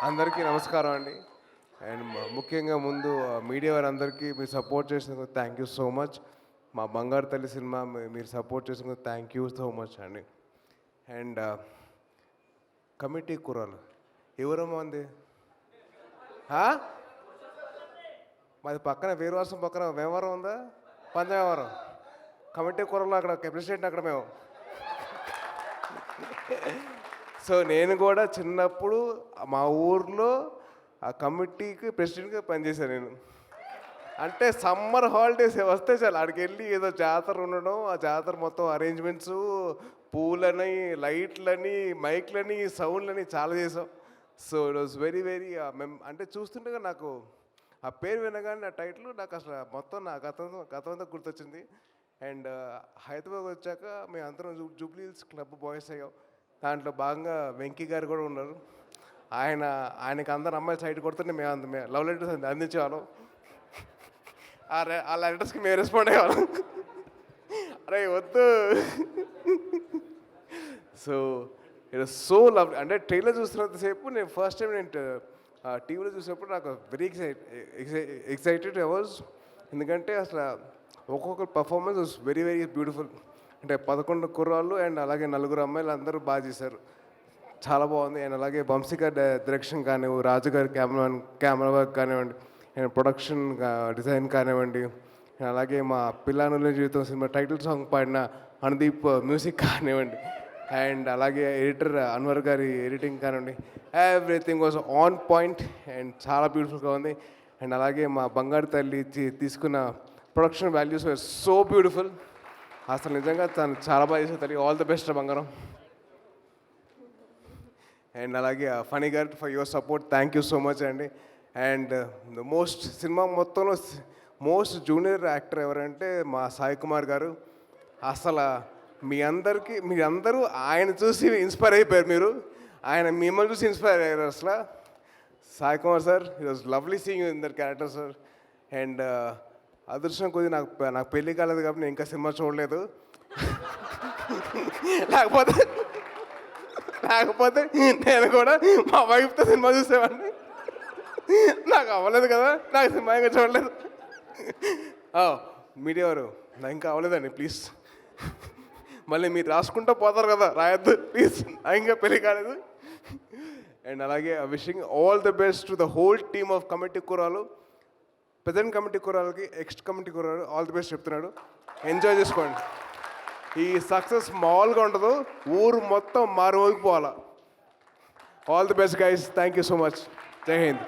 అందరికీ నమస్కారం అండి. అండ్ ముఖ్యంగా ముందు మీడియా వారందరికీ మీరు సపోర్ట్ చేసినందుకు థ్యాంక్ యూ సో మచ్. మా బంగారు తల్లి సినిమా మీరు సపోర్ట్ చేసినందుకు థ్యాంక్ యూ సో మచ్ అండి. అండ్ కమిటీ కుర్రాలు ఎవరమ్మా ఉంది? మాది పక్కన వీరవాసం పక్కన వ్యవహారం ఉందా? పంచవ్యవహారం కమిటీ కుర్రలు అక్కడ ప్రెసిడెంట్ అక్కడ మేము. సో నేను కూడా చిన్నప్పుడు మా ఊర్లో ఆ కమిటీకి ప్రెసిడెంట్గా పనిచేశాను నేను. అంటే సమ్మర్ హాలిడేస్ వస్తే చాలు అక్కడికి వెళ్ళి ఏదో జాతర ఉండడం, ఆ జాతర మొత్తం అరేంజ్మెంట్స్, పూలని, లైట్లని, మైక్లని, సౌండ్లని చాలా చేసాం. So it was very very అంటే చూస్తుండగా నాకు ఆ పేరు వినగానే ఆ టైటిల్ నాకు అసలు మొత్తం నా గతం అంతా గుర్తొచ్చింది. అండ్ హైదరాబాద్ వచ్చాక మేము అందరం జూబ్లీ హిల్స్ క్లబ్ బాయ్స్ అయ్యాం. దాంట్లో భాగంగా వెంకీ గారు కూడా ఉన్నారు. ఆయనకి అందరు అమ్మాయిలు సైడ్ కొడుతుంటే మేము లవ్ లెటర్స్ అందించేవాళ్ళం. ఆ లెటర్స్కి మేము రెస్పాండ్ అయ్యేవాళ్ళం. అరే వద్దు. So it so love. అంటే ట్రైలర్ చూస్తున్నంతసేపు నేను ఫస్ట్ టైం నేను టీవీలో చూసినప్పుడు నాకు వెరీ ఎక్సైటెడ్ అవర్స్. ఎందుకంటే అసలు ఒక్కొక్క performance was very very beautiful. అంటే 11 కుర్రాళ్ళు అండ్ అలాగే 4 అమ్మాయిలు అందరూ బాగా చేశారు. చాలా బాగుంది. అండ్ అలాగే వంశీ గారి డైరెక్షన్ కానివ్వండి, రాజు గారి కెమెరా వర్క్ కానివ్వండి, అండ్ ప్రొడక్షన్ డిజైన్ కానివ్వండి, అలాగే మా పిల్లానుల జీవితం సినిమా టైటిల్ సాంగ్ పాడిన అనుదీప్ మ్యూజిక్ కానివ్వండి, అండ్ అలాగే ఎడిటర్ అన్వర్ గారి ఎడిటింగ్ కానివ్వండి, everything was on point and చాలా బ్యూటిఫుల్గా ఉంది. అండ్ అలాగే మా బంగారు తల్లి తీసుకున్న production values were so beautiful. అసలు నిజంగా తను చాలా బాగా చేసే తల్లి. ఆల్ ది బెస్ట్ బంగారం. అండ్ అలాగే ఫనీ గారు for your support thank you so much అండి. అండ్ ద సినిమా మొత్తంలో మోస్ట్ జూనియర్ యాక్టర్ ఎవరంటే మా సాయి కుమార్ గారు. అసలు మీరందరూ ఆయన చూసి ఇన్స్పైర్ అయిపోయారు. ఆయన మిమ్మల్ని చూసి ఇన్స్పైర్ అయ్యారు. అసలు Sai Kumar sir it was lovely seeing in their character sir. And అదృష్టం కొద్ది నాకు పెళ్ళి కాలేదు కాబట్టి నేను ఇంకా సినిమా చూడలేదు. లేకపోతే నేను కూడా మా వైఫ్తో సినిమా చూసేవాడిని. నాకు అవ్వలేదు కదా, నాకు సినిమా ఇంకా చూడలేదు. మీడియా వారు నాకు ఇంకా అవ్వలేదండి ప్లీజ్. మళ్ళీ మీరు రాసుకుంటూ పోతారు కదా, రాయొద్దు ప్లీజ్. నాకు ఇంకా పెళ్ళి కాలేదు. అండ్ అలాగే wishing all the best to the whole team of committee కుర్రాలు. ప్రజెంట్ కమిటీ కుర్రాలకి ఎక్స్ట్ కమిటీ కుర్రాలు ఆల్ ది బెస్ట్ చెప్తున్నాడు. ఎంజాయ్ చేసుకోండి. ఈ సక్సెస్ మామూలుగా ఉండదు, ఊరు మొత్తం మారుమోగిపోవాలా. All the best guys. Thank you so much. Jai Hind.